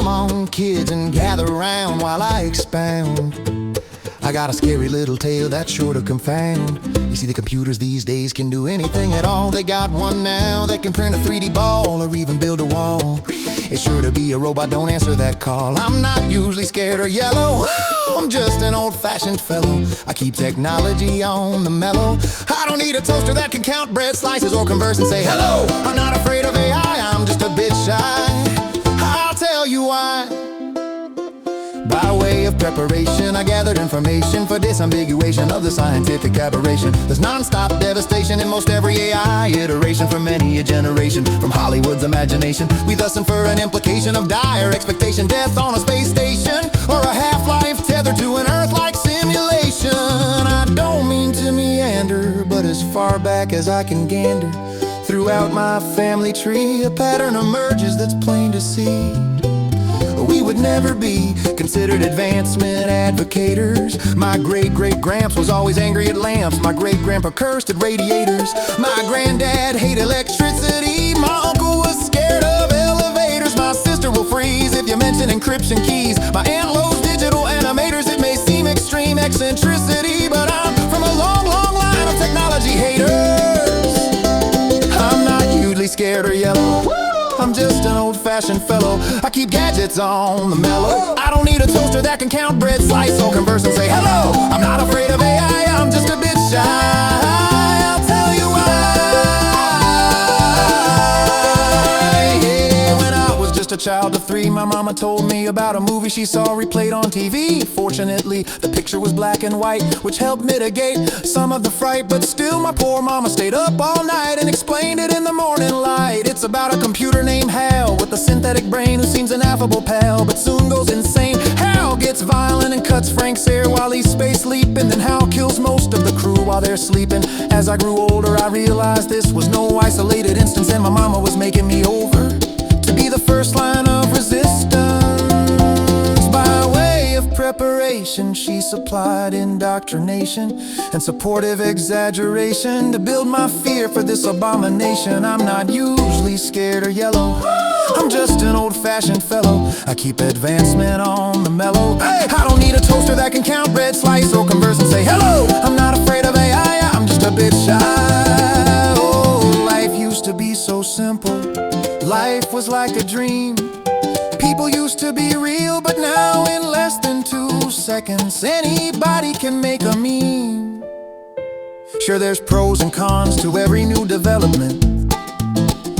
Come on, kids, and gather round while I expound. I got a scary little tale that's sure to confound. You see, the computers these days can do anything at all. They got one now that can print a 3D ball or even build a wall. It's sure to be a robot, don't answer that call. I'm not usually scared or yellow. I'm just an old-fashioned fellow. I keep technology on the mellow. I don't need a toaster that can count bread slices or converse and say hello. I'm not afraid of AI, I'm just a bit shy. I'll tell you why. By way of preparation, I gathered information for disambiguation of the scientific aberration. There's non-stop devastation in most every AI iteration for many a generation. From Hollywood's imagination, we thus infer an implication of dire expectation. Death on a space station, or a half-life tethered to an Earth-like simulation. I don't mean to meander, but as far back as I can gander, throughout my family tree, a pattern emerges that's plain to see. We would never be considered advancement advocators. My great-great-gramps was always angry at lamps. My great-grandpa cursed at radiators. My granddad hated electricity. My uncle was scared of elevators. My sister will freeze if you mention encryption keys. My aunt loves digital animators. It may seem extreme eccentricity, but I'm from a long, long line of technology haters. I'm not usually scared or yellow. I'm just an old-fashioned fellow. I keep gadgets on the mellow. I don't need a toaster that can count bread, slice, or converse and say hello. I'm not afraid of AI, I'm just a bit shy. I'll tell you why. Yeah, when I was just a child of 3, my mama told me about a movie she saw replayed on TV. Fortunately, the picture was black and white, which helped mitigate some of the fright. But still, my poor mama stayed up all night and explained it in the morning light. It's about a computer named Hal with a synthetic brain who seems an affable pal, but soon goes insane. Hal gets violent and cuts Frank's hair while he's space leaping. Then Hal kills most of the crew while they're sleeping. As I grew older, I realized this was no isolated instance, and my mama was making me over to be the first line of resistance. By way of preparation, she supplied indoctrination and supportive exaggeration to build my fear for this abomination. I'm not usually scared or yellow. I'm just an old-fashioned fellow. I keep advancement on the mellow. I don't need a toaster that can count bread, slice, or converse and say hello. I'm not afraid of AI, I'm just a bit shy. Oh, life used to be so simple. Life was like a dream. People used to be real, but now in less than 2 seconds, anybody can make a meme. Sure, there's pros and cons to every new development.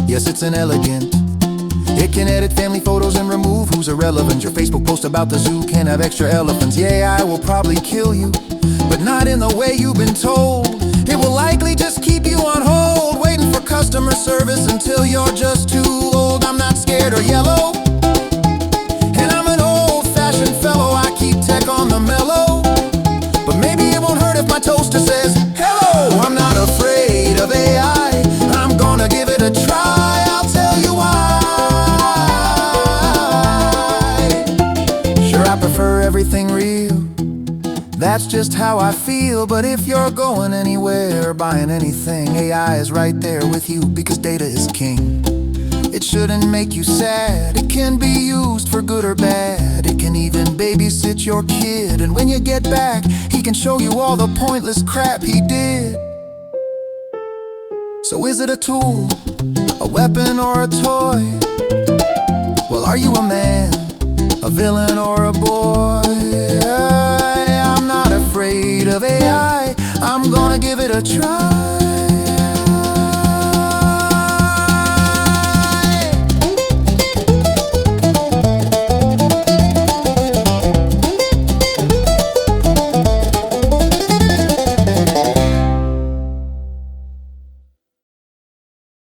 Yes, it's inelegant. It can edit family photos and remove who's irrelevant. Your Facebook post about the zoo can have extra elephants. Yeah, I will probably kill you, but not in the way you've been told. It will likely just keep you on hold, waiting for customer service until you're just too old. I'm not scared or yellow, and I'm an old-fashioned fellow. I keep tech on the mellow, but maybe it won't hurt if my toaster says hello. I'm not afraid of AI, I'm gonna give it a try. I'll tell you why. Sure, I prefer everything real, that's just how I feel. But if you're going anywhere or buying anything, AI is right there with you because data is king. It shouldn't make you sad, it can be used for good or bad. It can even babysit your kid, and when you get back, he can show you all the pointless crap he did. So is it a tool, a weapon, or a toy? Well, are you a man, a villain, or a boy? I'm not afraid of AI, I'm gonna give it a try.